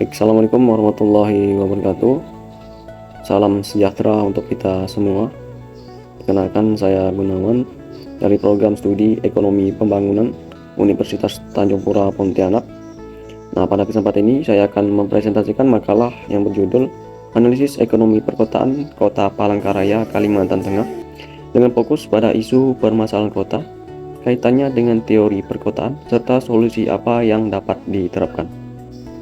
Baik, Assalamualaikum warahmatullahi wabarakatuh. Salam sejahtera untuk kita semua. Perkenalkan, saya Gunawan dari program studi Ekonomi Pembangunan Universitas Tanjung Pura Pontianak. Nah, pada kesempatan ini saya akan mempresentasikan makalah yang berjudul Analisis Ekonomi Perkotaan Kota Palangkaraya, Kalimantan Tengah, dengan fokus pada isu permasalahan kota, kaitannya dengan teori perkotaan, serta solusi apa yang dapat diterapkan.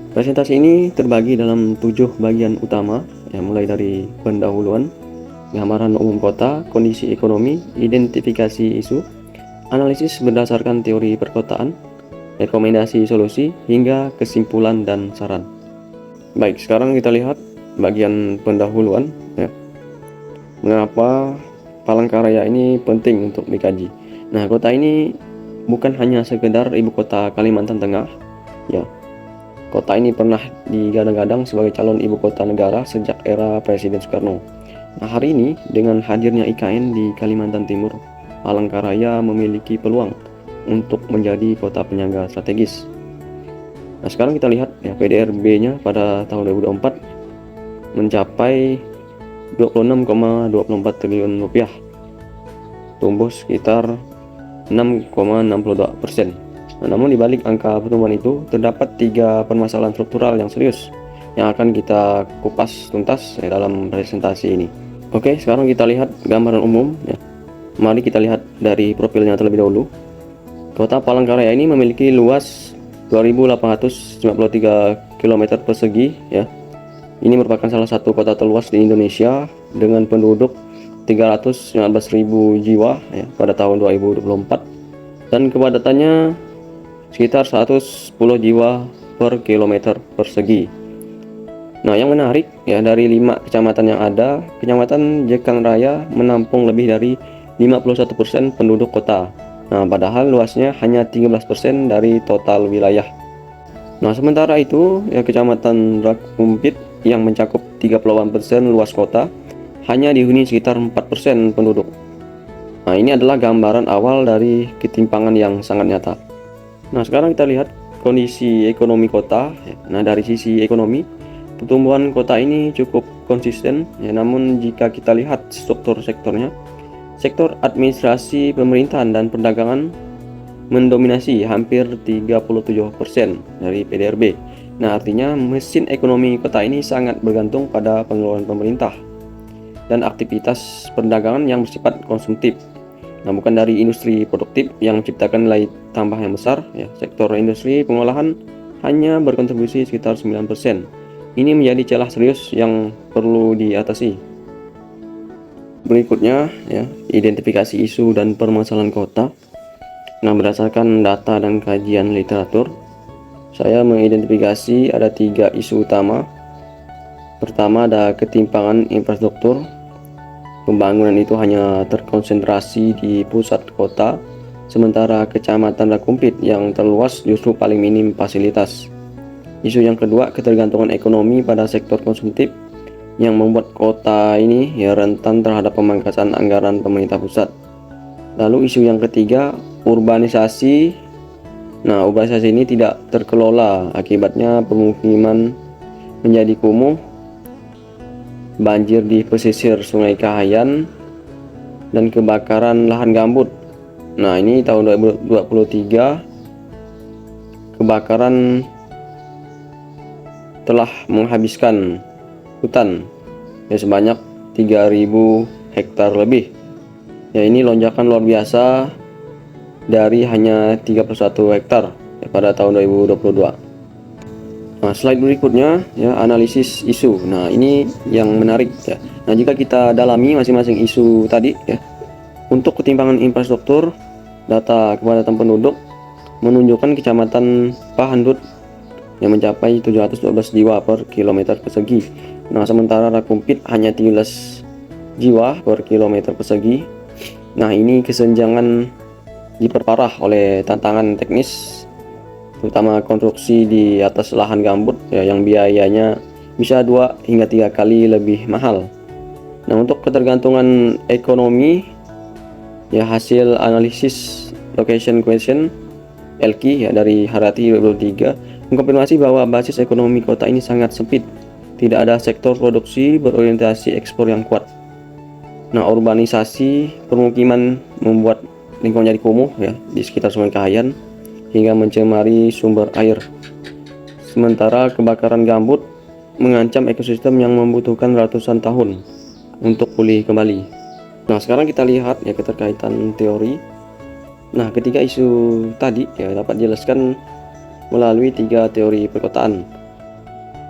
Presentasi ini terbagi dalam 7 bagian utama, mulai dari pendahuluan, gambaran umum kota, kondisi ekonomi, identifikasi isu, analisis berdasarkan teori perkotaan, rekomendasi solusi, hingga kesimpulan dan saran. Baik, sekarang kita lihat bagian pendahuluan. Mengapa Palangkaraya ini penting untuk dikaji? Nah, kota ini bukan hanya sekedar ibu kota Kalimantan Tengah, Kota ini pernah digadang-gadang sebagai calon ibu kota negara sejak era Presiden Soekarno. Nah, hari ini dengan hadirnya IKN di Kalimantan Timur, Palangkaraya memiliki peluang untuk menjadi kota penyangga strategis. Nah, sekarang kita lihat PDRB-nya pada tahun 2024 mencapai 26,24 triliun rupiah, tumbuh sekitar 6,62%. Namun di balik angka pertumbuhan itu terdapat 3 permasalahan struktural yang serius yang akan kita kupas tuntas dalam presentasi ini. Oke, sekarang kita lihat gambaran umum. Mari kita lihat dari profilnya terlebih dahulu. Kota Palangkaraya ini memiliki luas 2.853 km persegi. Ini merupakan salah satu kota terluas di Indonesia dengan penduduk 319.000 jiwa pada tahun 2024 dan kepadatannya sekitar 110 jiwa per kilometer persegi. Nah, yang menarik dari 5 kecamatan yang ada, Kecamatan Jekang Raya menampung lebih dari 51% penduduk kota. Nah, padahal luasnya hanya 13% dari total wilayah. Nah, sementara itu Kecamatan Rakumpit yang mencakup 38% luas kota hanya dihuni sekitar 4% penduduk. Nah, ini adalah gambaran awal dari ketimpangan yang sangat nyata. Nah, sekarang kita lihat kondisi ekonomi kota. Nah, dari sisi ekonomi, pertumbuhan kota ini cukup konsisten. Namun jika kita lihat struktur sektornya, sektor administrasi, pemerintahan, dan perdagangan mendominasi hampir 37% dari PDRB. Nah, artinya mesin ekonomi kota ini sangat bergantung pada pengeluaran pemerintah dan aktivitas perdagangan yang bersifat konsumtif. Nah, bukan dari industri produktif yang menciptakan nilai tambah yang besar. Sektor industri pengolahan hanya berkontribusi sekitar 9%. Ini menjadi celah serius yang perlu diatasi. Berikutnya, identifikasi isu dan permasalahan kota. Nah, berdasarkan data dan kajian literatur, saya mengidentifikasi ada 3 isu utama. Pertama, ada ketimpangan infrastruktur. Pembangunan itu hanya terkonsentrasi di pusat kota, sementara Kecamatan Rakumpit yang terluas justru paling minim fasilitas. Isu yang kedua, ketergantungan ekonomi pada sektor konsumtif yang membuat kota ini rentan terhadap pemangkasan anggaran pemerintah pusat. Lalu isu yang ketiga, urbanisasi. Nah, urbanisasi ini tidak terkelola, akibatnya pemukiman menjadi kumuh, banjir di pesisir Sungai Kahayan, dan kebakaran lahan gambut. Nah, ini tahun 2023 kebakaran telah menghabiskan hutan sebanyak 3.000 hektar lebih. Ini lonjakan luar biasa dari hanya 31 hektar pada tahun 2022. Nah, slide berikutnya analisis isu. Nah, ini yang menarik Nah, jika kita dalami masing-masing isu tadi untuk ketimpangan infrastruktur, data kepadatan penduduk menunjukkan Kecamatan Pahandut yang mencapai 712 jiwa per kilometer persegi. Nah, sementara Rakumpit hanya 13 jiwa per kilometer persegi. Nah, ini kesenjangan diperparah oleh tantangan teknis, terutama konstruksi di atas lahan gambut yang biayanya bisa 2 hingga 3 kali lebih mahal. Nah, untuk ketergantungan ekonomi hasil analisis location question LQ dari Harati 2023 mengkonfirmasi bahwa basis ekonomi kota ini sangat sempit. Tidak ada sektor produksi berorientasi ekspor yang kuat. Nah, urbanisasi permukiman membuat lingkungan jadi kumuh ya di sekitar Sungai Kahayan hingga mencemari sumber air. Sementara kebakaran gambut mengancam ekosistem yang membutuhkan ratusan tahun untuk pulih kembali. Nah, sekarang kita lihat ya keterkaitan teori. Nah, ketiga isu tadi ya dapat dijelaskan melalui 3 teori perkotaan.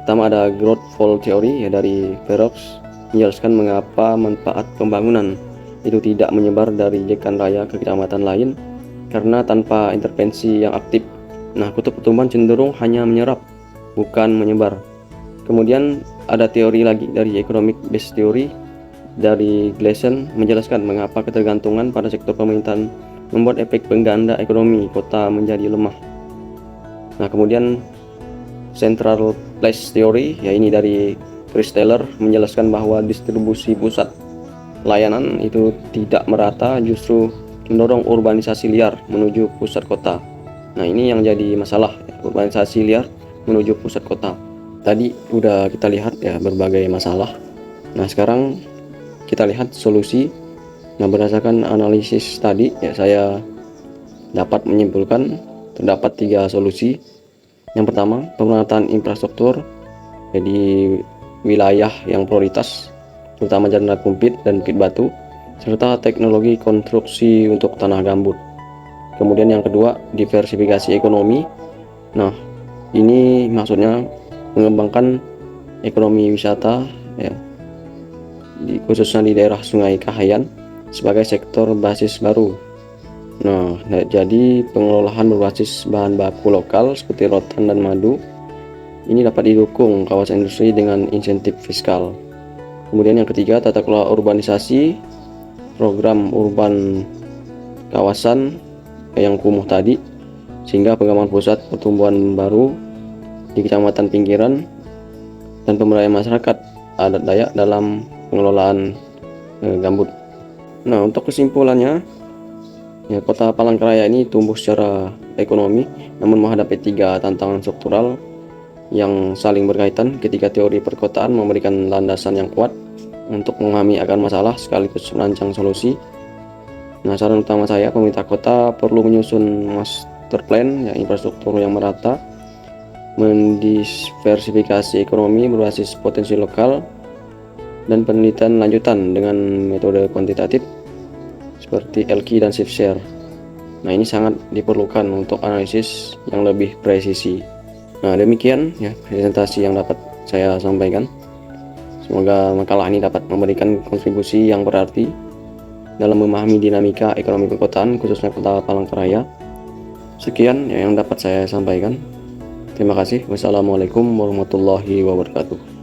Pertama ada growth fall theory ya dari Verox, menjelaskan mengapa manfaat pembangunan itu tidak menyebar dari Jekan Raya ke kecamatan lain karena tanpa intervensi yang aktif. Nah, kutub pertumbuhan cenderung hanya menyerap, bukan menyebar. Kemudian ada teori lagi dari economic based theory dari Gleason, menjelaskan mengapa ketergantungan pada sektor pemerintahan membuat efek pengganda ekonomi kota menjadi lemah. Nah, kemudian Central Place Theory, ya ini dari Chris Taylor, menjelaskan bahwa distribusi pusat layanan itu tidak merata, justru mendorong urbanisasi liar menuju pusat kota. Nah, ini yang jadi masalah, urbanisasi liar menuju pusat kota. Tadi udah kita lihat ya berbagai masalah. Nah, sekarang kita lihat solusi. Nah, berdasarkan analisis tadi ya saya dapat menyimpulkan terdapat 3 solusi. Yang pertama, pemerataan infrastruktur di wilayah yang prioritas, terutama jalan kumpit dan bukit batu, serta teknologi konstruksi untuk tanah gambut. Kemudian yang kedua, diversifikasi ekonomi. Nah, ini maksudnya mengembangkan ekonomi wisata ya, khususnya di daerah Sungai Kahayan sebagai sektor basis baru. Nah, jadi pengelolaan berbasis bahan baku lokal seperti rotan dan madu ini dapat didukung kawasan industri dengan insentif fiskal. Kemudian yang ketiga, tata kelola urbanisasi, program urban kawasan yang kumuh tadi, sehingga pengembangan pusat pertumbuhan baru di kecamatan pinggiran dan pemberdayaan masyarakat adat Dayak dalam pengelolaan gambut. Nah, untuk kesimpulannya, ya, Kota Palangkaraya ini tumbuh secara ekonomi namun menghadapi 3 tantangan struktural yang saling berkaitan. Ketika teori perkotaan memberikan landasan yang kuat untuk memahami akar masalah sekaligus merancang solusi. Nah, saran utama saya, pemerintah kota perlu menyusun master plan ya, infrastruktur yang merata, mendiversifikasi ekonomi berbasis potensi lokal, dan penelitian lanjutan dengan metode kuantitatif seperti LQ dan shift share. Nah, ini sangat diperlukan untuk analisis yang lebih presisi. Nah, demikian ya presentasi yang dapat saya sampaikan. Semoga makalah ini dapat memberikan kontribusi yang berarti dalam memahami dinamika ekonomi perkotaan khususnya Kota Palangkaraya. Sekian yang dapat saya sampaikan. Terima kasih. Wassalamualaikum warahmatullahi wabarakatuh.